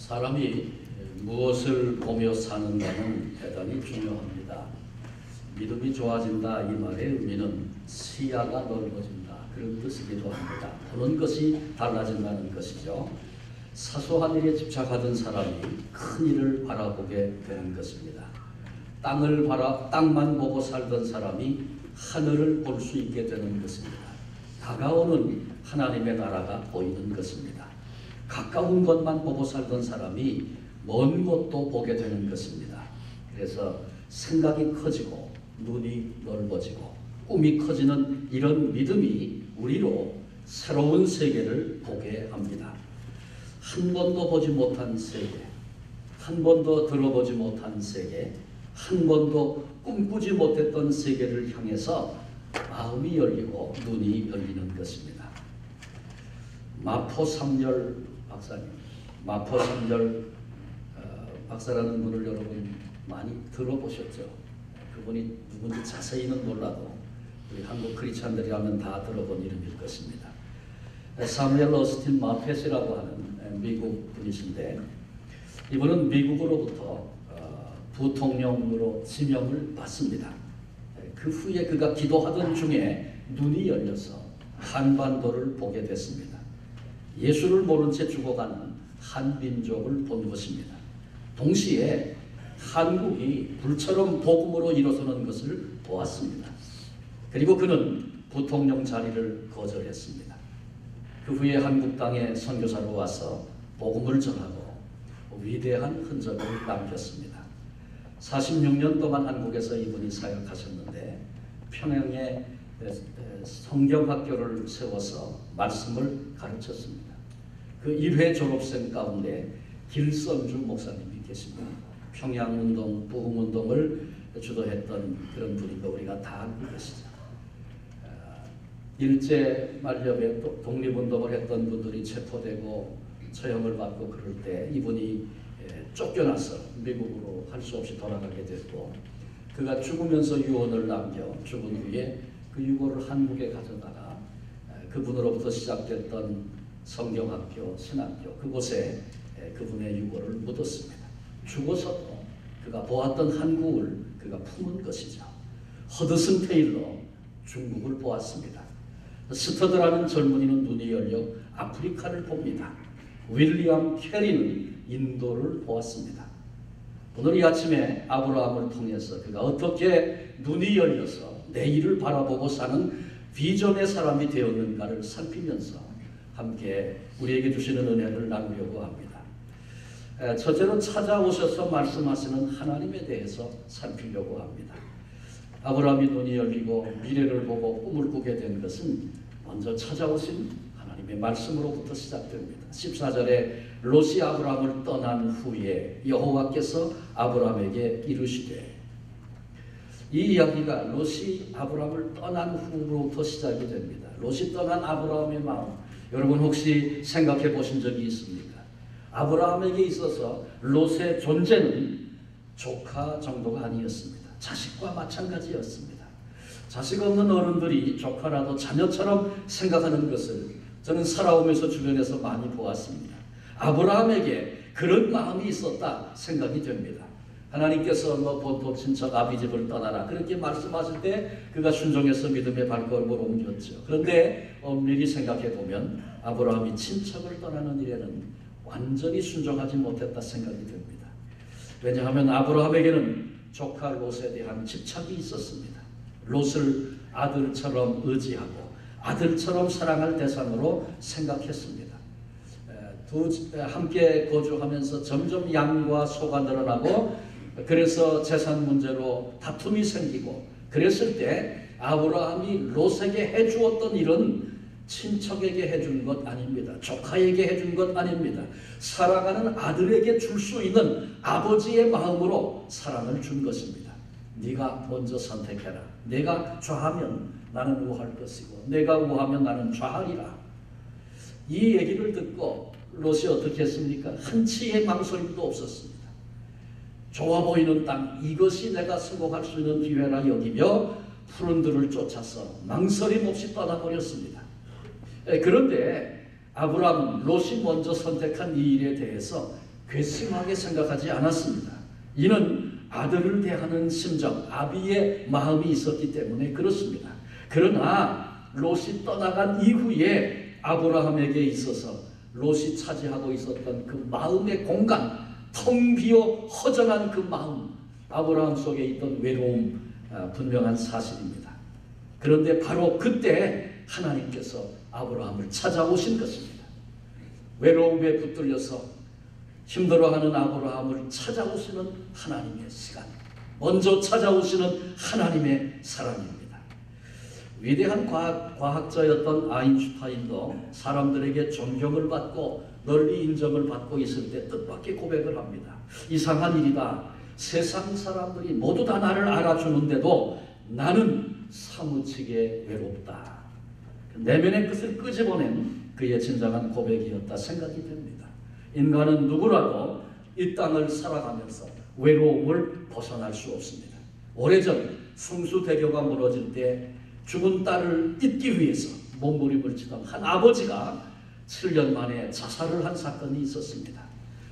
사람이 무엇을 보며 사는가는 대단히 중요합니다. 믿음이 좋아진다 이 말의 의미는 시야가 넓어진다 그런 뜻이기도 합니다. 보는 것이 달라진다는 것이죠. 사소한 일에 집착하던 사람이 큰 일을 바라보게 되는 것입니다. 땅만 보고 살던 사람이 하늘을 볼 수 있게 되는 것입니다. 다가오는 하나님의 나라가 보이는 것입니다. 가까운 것만 보고 살던 사람이 먼 것도 보게 되는 것입니다. 그래서 생각이 커지고 눈이 넓어지고 꿈이 커지는 이런 믿음이 우리로 새로운 세계를 보게 합니다. 한 번도 보지 못한 세계, 한 번도 들어보지 못한 세계, 한 번도 꿈꾸지 못했던 세계를 향해서 마음이 열리고 눈이 열리는 것입니다. 마포삼열 박사님, 마포삼열 박사라는 분을 여러분 많이 들어보셨죠? 그분이 누군지 자세히는 몰라도 우리 한국 크리스찬들이라면 다 들어본 이름일 것입니다. 사무엘 어스틴 마펫이라고 하는 미국 분이신데 이분은 미국으로부터 부통령으로 지명을 받습니다. 그 후에 그가 기도하던 중에 눈이 열려서 한반도를 보게 됐습니다. 예수를 모른 채 죽어가는 한 민족을 본 것입니다. 동시에 한국이 불처럼 복음으로 일어서는 것을 보았습니다. 그리고 그는 부통령 자리를 거절했습니다. 그 후에 한국 땅에 선교사로 와서 복음을 전하고 위대한 흔적을 남겼습니다. 46년 동안 한국에서 이분이 사역하셨는데 평양에 성경학교를 세워서 말씀을 가르쳤습니다. 그 1회 졸업생 가운데 길선주 목사님이 계십니다. 평양운동, 부흥운동을 주도했던 그런 분이고 우리가 다 알고 계시죠. 일제 만렙에 독립운동을 했던 분들이 체포되고 처형을 받고 그럴 때 이분이 쫓겨나서 미국으로 할 수 없이 돌아가게 됐고 그가 죽으면서 유언을 남겨 죽은 후에 그 유골을 한국에 가져다가 그분으로부터 시작됐던 성경학교, 신학교 그곳에 그분의 유골을 묻었습니다. 죽어서도 그가 보았던 한국을 그가 품은 것이죠. 허드슨 테일러 중국을 보았습니다. 스터드라는 젊은이는 눈이 열려 아프리카를 봅니다. 윌리엄 캐리는 인도를 보았습니다. 오늘 이 아침에 아브라함을 통해서 그가 어떻게 눈이 열려서 내일을 바라보고 사는 비전의 사람이 되었는가를 살피면서 함께 우리에게 주시는 은혜를 나누려고 합니다. 첫째로 찾아오셔서 말씀하시는 하나님에 대해서 살피려고 합니다. 아브라함이 눈이 열리고 미래를 보고 꿈을 꾸게 된 것은 먼저 찾아오신 하나님의 말씀으로부터 시작됩니다. 14절에 롯이 아브라함을 떠난 후에 여호와께서 아브라함에게 이르시되 이 이야기가 롯이 아브라함을 떠난 후로부터 시작이 됩니다. 롯이 떠난 아브라함의 마음 여러분 혹시 생각해 보신 적이 있습니까? 아브라함에게 있어서 롯의 존재는 조카 정도가 아니었습니다. 자식과 마찬가지였습니다. 자식 없는 어른들이 조카라도 자녀처럼 생각하는 것을 저는 살아오면서 주변에서 많이 보았습니다. 아브라함에게 그런 마음이 있었다 생각이 됩니다. 하나님께서 본토 친척 아비집을 떠나라 그렇게 말씀하실 때 그가 순종해서 믿음의 발걸음을 옮겼죠. 그런데 엄밀히 생각해 보면 아브라함이 친척을 떠나는 일에는 완전히 순종하지 못했다 생각이 됩니다. 왜냐하면 아브라함에게는 조카 롯에 대한 집착이 있었습니다. 롯을 아들처럼 의지하고 아들처럼 사랑할 대상으로 생각했습니다. 함께 거주하면서 점점 양과 소가 늘어나고 그래서 재산 문제로 다툼이 생기고 그랬을 때 아브라함이 롯에게 해주었던 일은 친척에게 해준 것 아닙니다. 조카에게 해준 것 아닙니다. 살아가는 아들에게 줄 수 있는 아버지의 마음으로 사랑을 준 것입니다. 네가 먼저 선택해라. 내가 좌하면 나는 우할 것이고 내가 우하면 나는 좌하리라. 이 얘기를 듣고 롯이 어떻게 했습니까? 한치의 망설임도 없었습니다. 좋아 보이는 땅 이것이 내가 성공할 수 있는 기회라 여기며 푸른 들을 쫓아서 망설임 없이 떠나버렸습니다. 그런데 아브라함은 롯이 먼저 선택한 이 일에 대해서 괘씸하게 생각하지 않았습니다. 이는 아들을 대하는 심정, 아비의 마음이 있었기 때문에 그렇습니다. 그러나 롯이 떠나간 이후에 아브라함에게 있어서 롯이 차지하고 있었던 그 마음의 공간, 텅 비어 허전한 그 마음, 아브라함 속에 있던 외로움, 분명한 사실입니다. 그런데 바로 그때 하나님께서 아브라함을 찾아오신 것입니다. 외로움에 붙들려서 힘들어하는 아브라함을 찾아오시는 하나님의 시간, 먼저 찾아오시는 하나님의 사랑입니다. 위대한 과학자였던 아인슈타인도 사람들에게 존경을 받고 널리 인정을 받고 있을 때 뜻밖의 고백을 합니다. 이상한 일이다. 세상 사람들이 모두 다 나를 알아주는데도 나는 사무치게 외롭다. 내면의 끝을 끄집어낸 그의 진정한 고백이었다 생각이 됩니다. 인간은 누구라도 이 땅을 살아가면서 외로움을 벗어날 수 없습니다. 오래전 숭수대교가 무너질 때 죽은 딸을 잊기 위해서 몸부림을 치던 한 아버지가 7년 만에 자살을 한 사건이 있었습니다.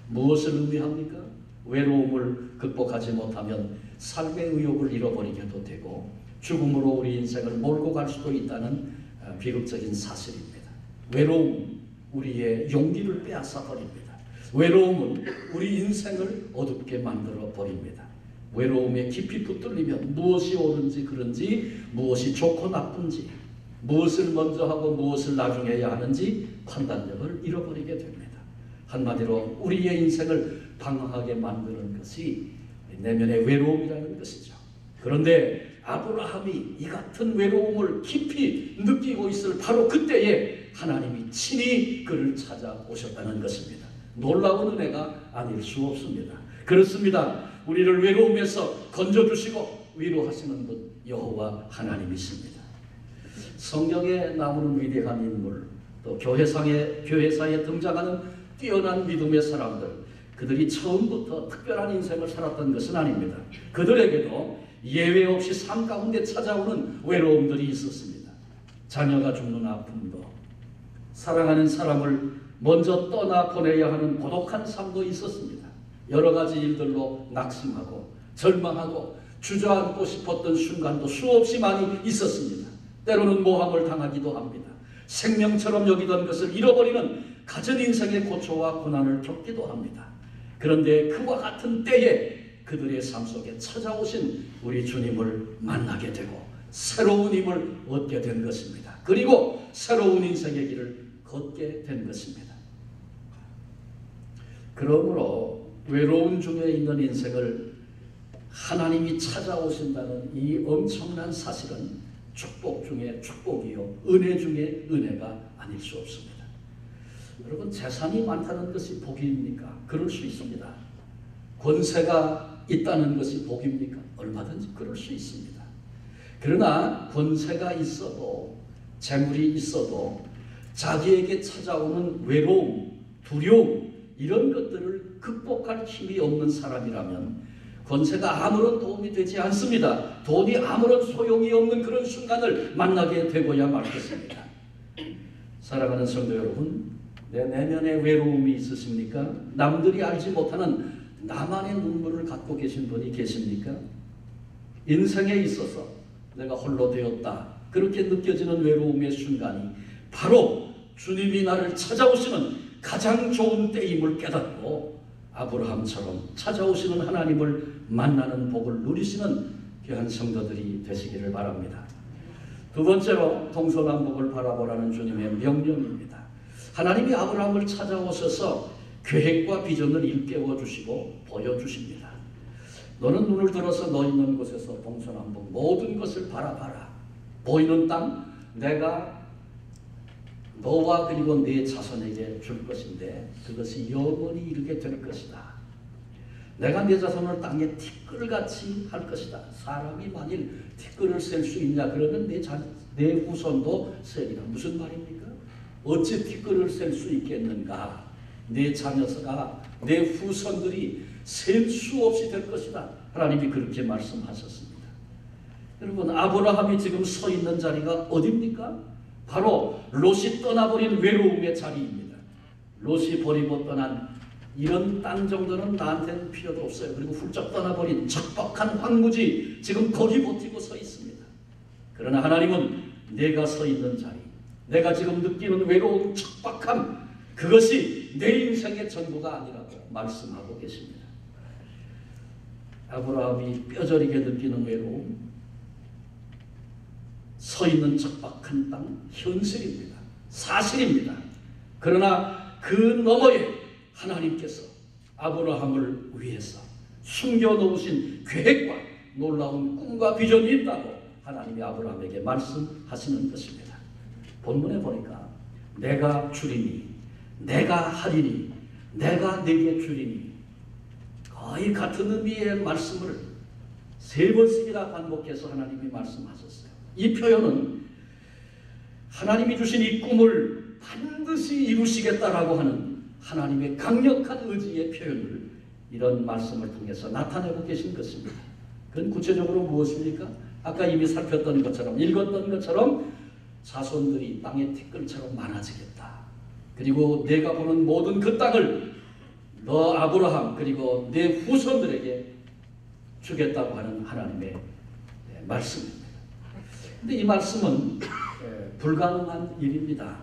무엇을 의미합니까? 외로움을 극복하지 못하면 삶의 의욕을 잃어버리게도 되고 죽음으로 우리 인생을 몰고 갈 수도 있다는 비극적인 사실입니다. 외로움은 우리의 용기를 빼앗아 버립니다. 외로움은 우리 인생을 어둡게 만들어 버립니다. 외로움에 깊이 붙들리면 무엇이 옳은지 그른지, 무엇이 좋고 나쁜지, 무엇을 먼저 하고 무엇을 나중에 해야 하는지 판단력을 잃어버리게 됩니다. 한마디로 우리의 인생을 방황하게 만드는 것이 내면의 외로움이라는 것이죠. 그런데 아브라함이 이 같은 외로움을 깊이 느끼고 있을 바로 그때에 하나님이 친히 그를 찾아오셨다는 것입니다. 놀라운 은혜가 아닐 수 없습니다. 그렇습니다. 우리를 외로움에서 건져주시고 위로하시는 분 여호와 하나님이십니다. 성경에 나오는 위대한 인물, 또 교회사에 등장하는 뛰어난 믿음의 사람들, 그들이 처음부터 특별한 인생을 살았던 것은 아닙니다. 그들에게도 예외 없이 삶 가운데 찾아오는 외로움들이 있었습니다. 자녀가 죽는 아픔도, 사랑하는 사람을 먼저 떠나보내야 하는 고독한 삶도 있었습니다. 여러 가지 일들로 낙심하고 절망하고 주저앉고 싶었던 순간도 수없이 많이 있었습니다. 때로는 모함을 당하기도 합니다. 생명처럼 여기던 것을 잃어버리는 갖은 인생의 고초와 고난을 겪기도 합니다. 그런데 그와 같은 때에 그들의 삶 속에 찾아오신 우리 주님을 만나게 되고 새로운 힘을 얻게 된 것입니다. 그리고 새로운 인생의 길을 걷게 된 것입니다. 그러므로 외로운 중에 있는 인생을 하나님이 찾아오신다는 이 엄청난 사실은 축복 중에 축복이요, 은혜 중에 은혜가 아닐 수 없습니다. 여러분, 재산이 많다는 것이 복입니까? 그럴 수 있습니다. 권세가 있다는 것이 복입니까? 얼마든지 그럴 수 있습니다. 그러나 권세가 있어도, 재물이 있어도 자기에게 찾아오는 외로움, 두려움, 이런 것들을 극복할 힘이 없는 사람이라면 권세가 아무런 도움이 되지 않습니다. 돈이 아무런 소용이 없는 그런 순간을 만나게 되고야 말겠습니다. 사랑하는 성도 여러분, 내 내면에 외로움이 있으십니까? 남들이 알지 못하는 나만의 눈물을 갖고 계신 분이 계십니까? 인생에 있어서 내가 홀로 되었다, 그렇게 느껴지는 외로움의 순간이 바로 주님이 나를 찾아오시는 가장 좋은 때임을 깨닫고 아브라함처럼 찾아오시는 하나님을 만나는 복을 누리시는 귀한 성도들이 되시기를 바랍니다. 두 번째로 동서남북을 바라보라는 주님의 명령입니다. 하나님이 아브라함을 찾아오셔서 계획과 비전을 일깨워 주시고 보여주십니다. 너는 눈을 들어서 너 있는 곳에서 동서남북 모든 것을 바라봐라. 보이는 땅 내가 너와 그리고 네 자손에게 줄 것인데 그것이 영원히 이르게 될 것이다. 내가 네 자손을 땅에 티끌같이 할 것이다. 사람이 만일 티끌을 셀 수 있냐 그러면 내 후손도 세리라. 무슨 말입니까? 어찌 티끌을 셀 수 있겠는가? 내 자녀가, 내 후손들이 셀 수 없이 될 것이다. 하나님이 그렇게 말씀하셨습니다. 여러분, 아브라함이 지금 서 있는 자리가 어디입니까? 바로 롯이 떠나버린 외로움의 자리입니다. 롯이 버리고 떠난 이런 땅 정도는 나한테는 필요도 없어요. 그리고 훌쩍 떠나버린 적박한 황무지 지금 거기 버티고 서 있습니다. 그러나 하나님은 내가 서 있는 자리, 내가 지금 느끼는 외로움, 척박함, 그것이 내 인생의 전부가 아니라고 말씀하고 계십니다. 아브라함이 뼈저리게 느끼는 외로움, 서 있는 척박한 땅, 현실입니다. 사실입니다. 그러나 그 너머에 하나님께서 아브라함을 위해서 숨겨놓으신 계획과 놀라운 꿈과 비전이 있다고 하나님이 아브라함에게 말씀하시는 것입니다. 본문에 보니까 내가 주리니, 내가 하리니, 내가 네게 주리니, 거의 같은 의미의 말씀을 3번씩이나 반복해서 하나님이 말씀하셨어요. 이 표현은 하나님이 주신 이 꿈을 반드시 이루시겠다라고 하는 하나님의 강력한 의지의 표현을 이런 말씀을 통해서 나타내고 계신 것입니다. 그건 구체적으로 무엇입니까? 아까 이미 살폈던 것처럼, 읽었던 것처럼 자손들이 땅의 티끌처럼 많아지겠다. 그리고 내가 보는 모든 그 땅을 너 아브라함 그리고 내 후손들에게 주겠다고 하는 하나님의 말씀입니다. 근데 이 말씀은 불가능한 일입니다.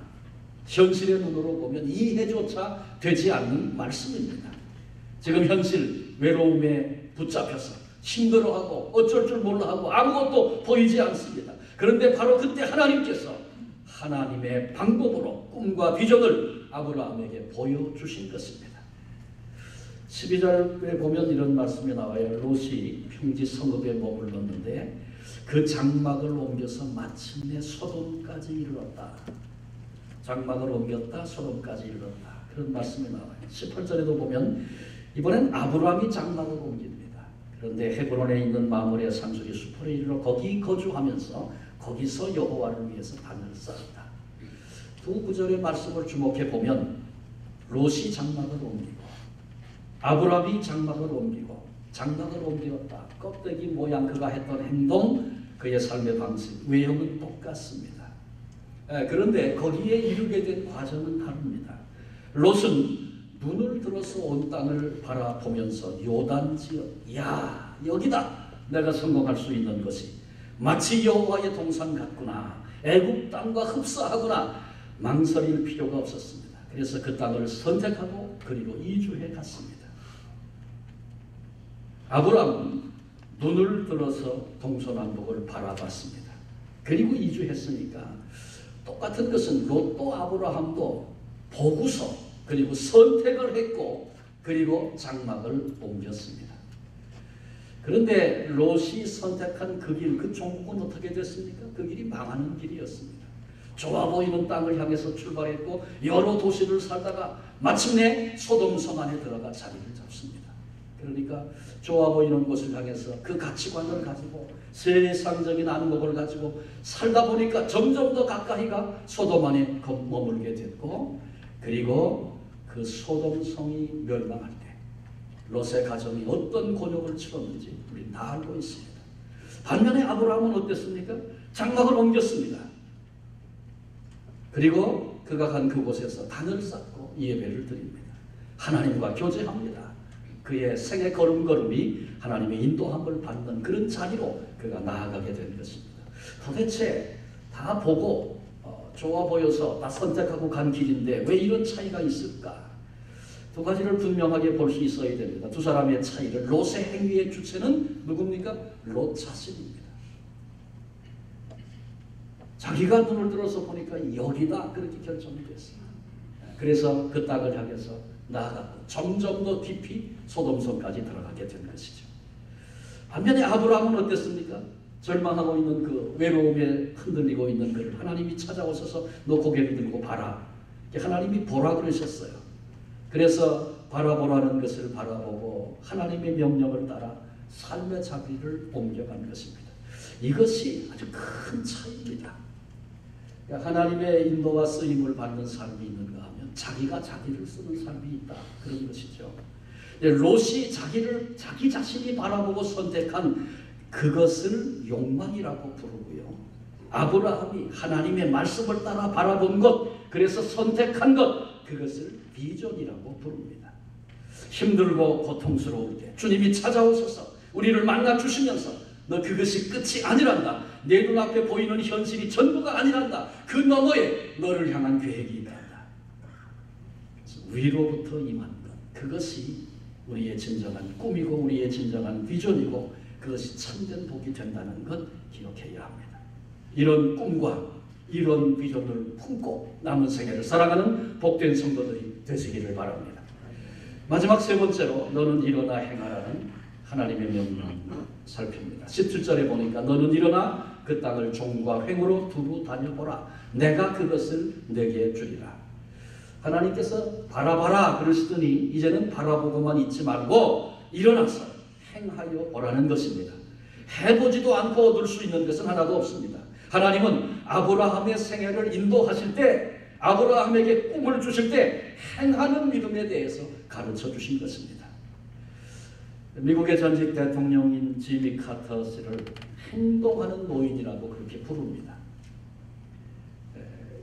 현실의 눈으로 보면 이해조차 되지 않는 말씀입니다. 지금 현실 외로움에 붙잡혀서 힘들어하고 어쩔 줄 몰라하고 아무것도 보이지 않습니다. 그런데 바로 그때 하나님께서 하나님의 방법으로 꿈과 비전을 아브라함에게 보여주신 것입니다. 12절에 보면 이런 말씀이 나와요. 롯이 평지 성읍에 머물렀는데 그 장막을 옮겨서 마침내 소돔까지 이르렀다. 장막을 옮겼다, 소돔까지 이르렀다. 그런 말씀이 나와요. 18절에도 보면 이번엔 아브라함이 장막을 옮깁니다. 그런데 헤브론에 있는 마므레 산속의 수풀에 이르러 거기 거주하면서 거기서 여호와를 위해서 단을 쌓았다. 두 구절의 말씀을 주목해 보면 롯이 장막을 옮기고 아브라함이 장막을 옮기고 장막을 옮겼다. 껍데기 모양 그가 했던 행동, 그의 삶의 방식, 외형은 똑같습니다. 그런데 거기에 이르게 된 과정은 다릅니다. 롯은 눈을 들어서 온 땅을 바라보면서 요단지역, 야 여기다 내가 성공할 수 있는 것이 마치 여호와의 동산 같구나, 애굽 땅과 흡사하구나 망설일 필요가 없었습니다. 그래서 그 땅을 선택하고 그리고 이주해 갔습니다. 아브라함은 눈을 들어서 동서남북을 바라봤습니다. 그리고 이주했으니까 똑같은 것은 롯도 아브라함도 보고서 그리고 선택을 했고 그리고 장막을 옮겼습니다. 그런데 롯이 선택한 그 길, 그 종국은 어떻게 됐습니까? 그 길이 망하는 길이었습니다. 좋아 보이는 땅을 향해서 출발했고 여러 도시를 살다가 마침내 소돔성 안에 들어가 자리를 잡습니다. 그러니까 좋아 보이는 곳을 향해서 그 가치관을 가지고 세상적인 안목을 가지고 살다 보니까 점점 더 가까이가 소돔 안에 머물게 됐고 그리고 그 소돔성이 멸망할 때 롯의 가정이 어떤 곤욕을 치렀는지 우리는 다 알고 있습니다. 반면에 아브라함은 어땠습니까? 장막을 옮겼습니다. 그리고 그가 간 그곳에서 단을 쌓고 예배를 드립니다. 하나님과 교제합니다. 그의 생애 걸음걸음이 하나님의 인도함을 받는 그런 자리로 그가 나아가게 된 것입니다. 도대체 다 보고 좋아 보여서 다 선택하고 간 길인데 왜 이런 차이가 있을까? 두 가지를 분명하게 볼 수 있어야 됩니다. 두 사람의 차이를, 롯의 행위의 주체는 누굽니까? 롯 자신입니다. 자기가 눈을 들어서 보니까 여기다 그렇게 결정이 됐어요. 그래서 그 땅을 향해서 나아갔고 점점 더 깊이 소돔성까지 들어가게 된 것이죠. 반면에 아브라함은 어땠습니까? 절망하고 있는 그 외로움에 흔들리고 있는 그를 하나님이 찾아오셔서 너 고개를 들고 봐라. 하나님이 보라 그러셨어요. 그래서 바라보라는 것을 바라보고 하나님의 명령을 따라 삶의 자리를 옮겨간 것입니다. 이것이 아주 큰 차이입니다. 하나님의 인도와 쓰임을 받는 삶이 있는가 하면 자기가 자기를 쓰는 삶이 있다. 그런 것이죠. 롯이 자기 자신이 바라보고 선택한 그것을 욕망이라고 부르고요. 아브라함이 하나님의 말씀을 따라 바라본 것, 그래서 선택한 것, 그것을 비전이라고 부릅니다. 힘들고 고통스러울 때 주님이 찾아오셔서 우리를 만나 주시면서 너 그것이 끝이 아니란다. 내 눈앞에 보이는 현실이 전부가 아니란다. 그 너머에 너를 향한 계획이 있단다. 위로부터 임한 것, 그것이 우리의 진정한 꿈이고 우리의 진정한 비전이고 그것이 참된 복이 된다는 것 기억해야 합니다. 이런 꿈과 이런 비전을 품고 남은 생애를 살아가는 복된 성도들이 되시기를 바랍니다. 마지막 세 번째로 너는 일어나 행하라는 하나님의 명령을 살핍니다. 17절에 보니까 너는 일어나 그 땅을 종과 횡으로 두루 다녀보라. 내가 그것을 내게 주리라. 하나님께서 바라봐라 그러시더니 이제는 바라보고만 있지 말고 일어나서 행하여 보라는 것입니다. 해보지도 않고 얻을 수 있는 것은 하나도 없습니다. 하나님은 아브라함의 생애를 인도하실 때 아브라함에게 꿈을 주실 때 행하는 믿음에 대해서 가르쳐 주신 것입니다. 미국의 전직 대통령인 지미 카터 씨를 행동하는 노인이라고 그렇게 부릅니다.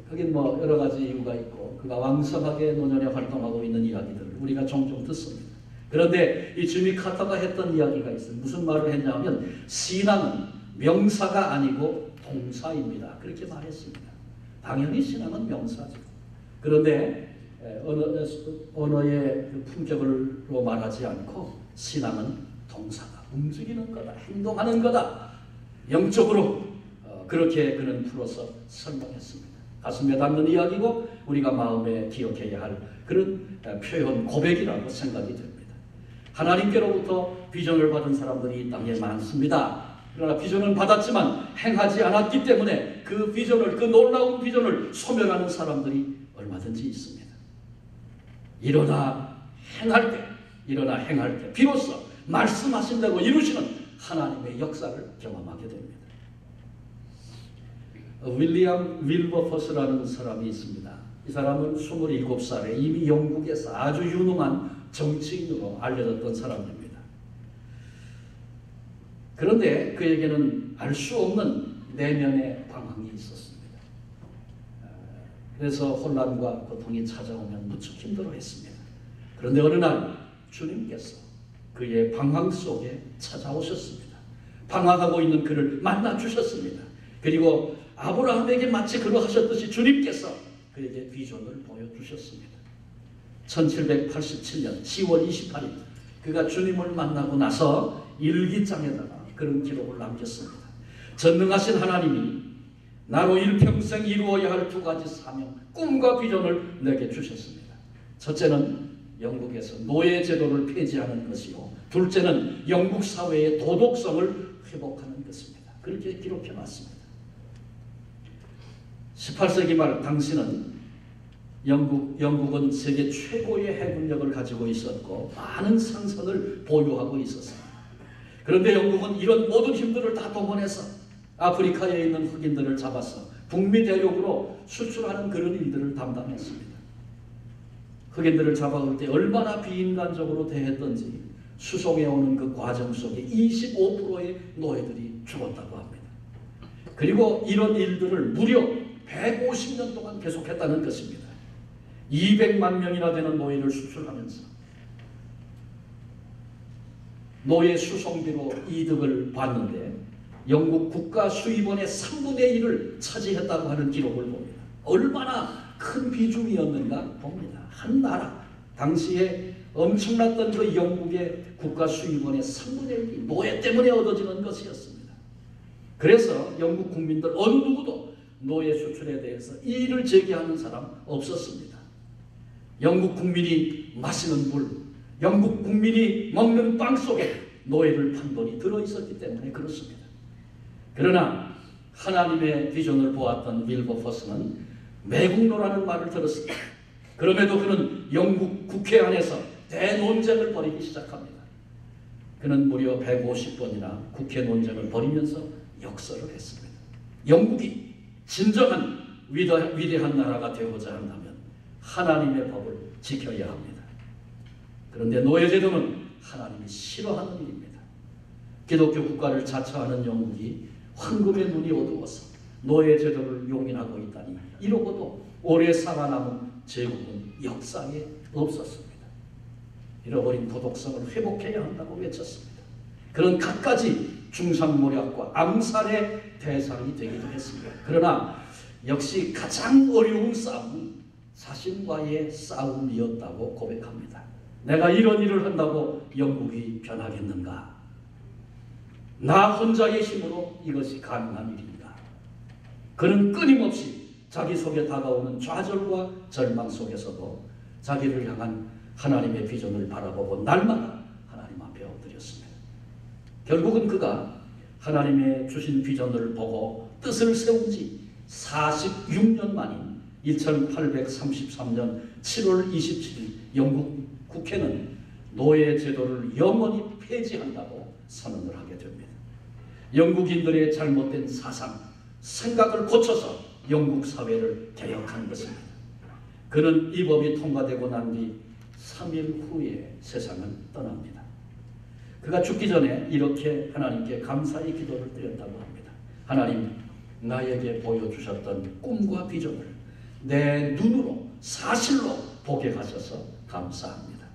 거긴 뭐 여러 가지 이유가 있고 그가 왕성하게 노년에 활동하고 있는 이야기들을 우리가 종종 듣습니다. 그런데 이 지미 카터가 했던 이야기가 있어요. 무슨 말을 했냐면 신앙은 명사가 아니고 동사입니다. 그렇게 말했습니다. 당연히 신앙은 명사죠. 그런데 언어의 그 품격으로 말하지 않고 신앙은 동사다. 움직이는 거다. 행동하는 거다. 영적으로 그렇게 그는 풀어서 설명했습니다. 가슴에 닿는 이야기고 우리가 마음에 기억해야 할 그런 표현 고백이라고 생각이 됩니다. 하나님께로부터 비전을 받은 사람들이 이 땅에 많습니다. 그러나 비전을 받았지만 행하지 않았기 때문에 그 비전을, 그 놀라운 비전을 소멸하는 사람들이 얼마든지 있습니다. 일어나 행할 때, 일어나 행할 때 비로소 말씀하신 대로 이루시는 하나님의 역사를 경험하게 됩니다. 윌리엄 윌버퍼스라는 사람이 있습니다. 이 사람은 27살에 이미 영국에서 아주 유능한 정치인으로 알려졌던 사람입니다. 그런데 그에게는 알 수 없는 내면의 방황이 있었습니다. 그래서 혼란과 고통이 찾아오면 무척 힘들어했습니다. 그런데 어느 날 주님께서 그의 방황 속에 찾아오셨습니다. 방황하고 있는 그를 만나주셨습니다. 그리고 아브라함에게 마치 그러하셨듯이 주님께서 그에게 비전을 보여주셨습니다. 1787년 10월 28일 그가 주님을 만나고 나서 일기장에다가 그런 기록을 남겼습니다. 전능하신 하나님이 나로 일평생 이루어야 할 두 가지 사명, 꿈과 비전을 내게 주셨습니다. 첫째는 영국에서 노예 제도를 폐지하는 것이요, 둘째는 영국 사회의 도덕성을 회복하는 것입니다. 그렇게 기록해놨습니다. 18세기 말 당시는 영국은 세계 최고의 해군력을 가지고 있었고 많은 상선을 보유하고 있었습니다. 그런데 영국은 이런 모든 힘들을 다 동원해서 아프리카에 있는 흑인들을 잡아서 북미 대륙으로 수출하는 그런 일들을 담당했습니다. 흑인들을 잡아올 때 얼마나 비인간적으로 대했던지 수송해 오는 그 과정 속에 25%의 노예들이 죽었다고 합니다. 그리고 이런 일들을 무려 150년 동안 계속했다는 것입니다. 200만 명이나 되는 노예를 수출하면서 노예 수송비로 이득을 봤는데 영국 국가 수입원의 3분의 1을 차지했다고 하는 기록을 봅니다. 얼마나 큰 비중이었는가 봅니다. 한 나라, 당시에 엄청났던 그 영국의 국가 수입원의 3분의 1이 노예 때문에 얻어지는 것이었습니다. 그래서 영국 국민들 어느 누구도 노예 수출에 대해서 이의를 제기하는 사람 없었습니다. 영국 국민이 마시는 물, 영국 국민이 먹는 빵 속에 노예를 판 돈이 들어있었기 때문에 그렇습니다. 그러나 하나님의 비전을 보았던 윌버퍼스는 매국노라는 말을 들었습니다. 그럼에도 그는 영국 국회 안에서 대논쟁을 벌이기 시작합니다. 그는 무려 150번이나 국회 논쟁을 벌이면서 역설을 했습니다. 영국이 진정한 위대한 나라가 되고자 한다면 하나님의 법을 지켜야 합니다. 그런데 노예제도는 하나님이 싫어하는 일입니다. 기독교 국가를 자처하는 영국이 황금의 눈이 어두워서 노예제도를 용인하고 있다니 이러고도 오래 살아남은 제국은 역사에 없었습니다. 잃어버린 도덕성을 회복해야 한다고 외쳤습니다. 그는 갖가지 중상모략과 암살의 대상이 되기도 했습니다. 그러나 역시 가장 어려운 싸움은 자신과의 싸움이었다고 고백합니다. 내가 이런 일을 한다고 영국이 변하겠는가? 나 혼자의 힘으로 이것이 가능한 일인가? 그는 끊임없이 자기 속에 다가오는 좌절과 절망 속에서도 자기를 향한 하나님의 비전을 바라보고 날마다 하나님 앞에 엎드렸습니다. 결국은 그가 하나님의 주신 비전을 보고 뜻을 세운 지 46년 만인 1833년 7월 27일 영국 국회는 노예 제도를 영원히 폐지한다고 선언을 하게 됩니다. 영국인들의 잘못된 사상, 생각을 고쳐서 영국 사회를 개혁한 것입니다. 그는 이 법이 통과되고 난 뒤 3일 후에 세상을 떠납니다. 그가 죽기 전에 이렇게 하나님께 감사의 기도를 드렸다고 합니다. 하나님, 나에게 보여주셨던 꿈과 비전을 내 눈으로 사실로 보게 하셔서 감사합니다.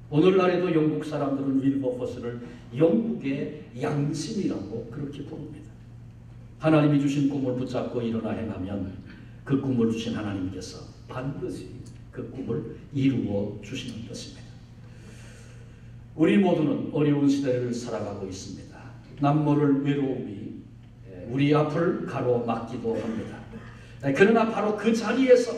오늘날에도 영국 사람들은 윌버포스를 영국의 양심이라고 그렇게 부릅니다. 하나님이 주신 꿈을 붙잡고 일어나 행하면 그 꿈을 주신 하나님께서 반드시 그 꿈을 이루어 주시는 것입니다. 우리 모두는 어려운 시대를 살아가고 있습니다. 남모를 외로움이 우리 앞을 가로막기도 합니다. 그러나 바로 그 자리에서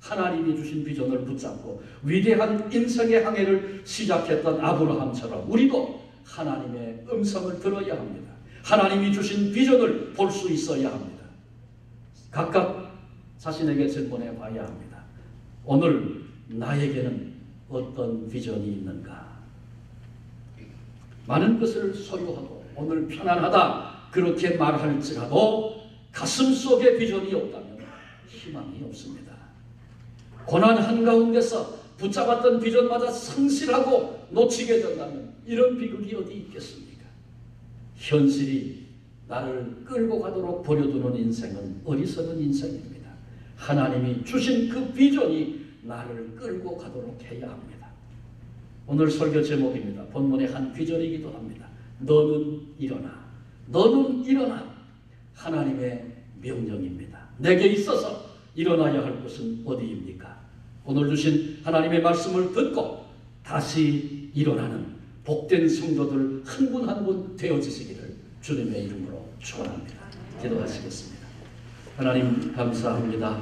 하나님이 주신 비전을 붙잡고 위대한 인생의 항해를 시작했던 아브라함처럼 우리도 하나님의 음성을 들어야 합니다. 하나님이 주신 비전을 볼 수 있어야 합니다. 각각 자신에게 질문해 봐야 합니다. 오늘 나에게는 어떤 비전이 있는가? 많은 것을 소유하고 오늘 편안하다 그렇게 말할지라도 가슴 속에 비전이 없다면 희망이 없습니다. 고난 한가운데서 붙잡았던 비전마다 상실하고 놓치게 된다면 이런 비극이 어디 있겠습니까? 현실이 나를 끌고 가도록 버려두는 인생은 어리석은 인생입니다. 하나님이 주신 그 비전이 나를 끌고 가도록 해야 합니다. 오늘 설교 제목입니다. 본문의 한 귀절이기도 합니다. 너는 일어나. 너는 일어나. 하나님의 명령입니다. 내게 있어서 일어나야 할 곳은 어디입니까? 오늘 주신 하나님의 말씀을 듣고 다시 일어나는 복된 성도들 한 분 한 분 되어지시기를 주님의 이름으로 축원합니다. 기도하시겠습니다. 하나님 감사합니다.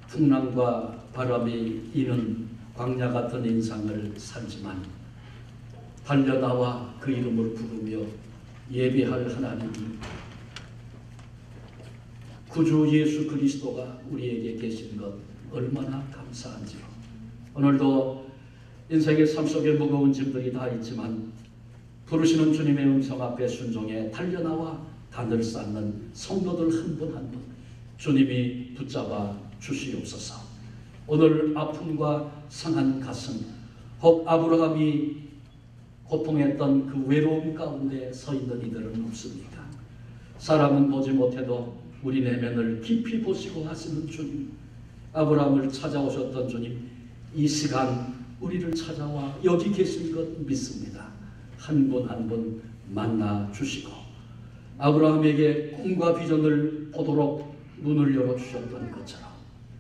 풍랑과 바람이 이는 광야 같은 인생을 살지만 달려나와 그 이름을 부르며 예배할 하나님, 구주 예수 그리스도가 우리에게 계신 것 얼마나 감사한지요. 오늘도 인생의 삶 속에 무거운 짐들이 다 있지만 부르시는 주님의 음성 앞에 순종해 달려나와 단을 쌓는 성도들 한 분 한 분 주님이 붙잡아 주시옵소서. 오늘 아픔과 상한 가슴, 혹 아브라함이 고통했던 그 외로움 가운데 서 있는 이들은 없습니까? 사람은 보지 못해도 우리 내면을 깊이 보시고 하시는 주님, 아브라함을 찾아오셨던 주님, 이 시간 우리를 찾아와 여기 계신 것 믿습니다. 한 분 한 분 만나 주시고 아브라함에게 꿈과 비전을 보도록 눈을 열어주셨던 것처럼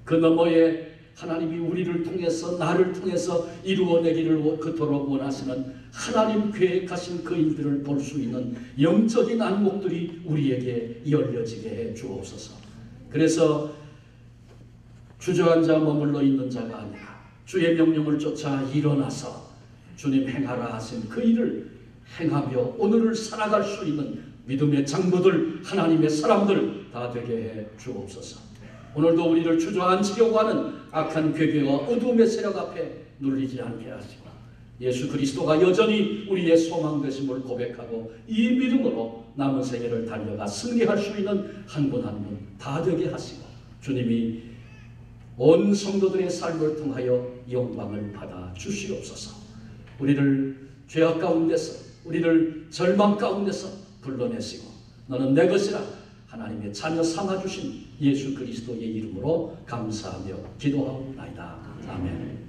그 너머에 하나님이 우리를 통해서 나를 통해서 이루어내기를 그토록 원하시는 하나님 계획하신 그 일들을 볼 수 있는 영적인 안목들이 우리에게 열려지게 해 주옵소서. 그래서 주저앉아 머물러 있는 자가 아니라 주의 명령을 쫓아 일어나서 주님 행하라 하신 그 일을 행하며 오늘을 살아갈 수 있는 믿음의 장부들, 하나님의 사람들 다 되게 해 주옵소서. 오늘도 우리를 주저앉히려고 하는 악한 괴계와 어둠의 세력 앞에 눌리지 않게 하시고 예수 그리스도가 여전히 우리의 소망 되심을 고백하고 이 믿음으로 남은 생애를 달려가 승리할 수 있는 한 분 한 분 다 되게 하시고 주님이 온 성도들의 삶을 통하여 영광을 받아 주시옵소서. 우리를 죄악 가운데서 우리를 절망 가운데서 불러내시고 너는 내 것이라 하나님의 자녀 삼아주신 예수 그리스도의 이름으로 감사하며 기도하옵나이다. 아멘.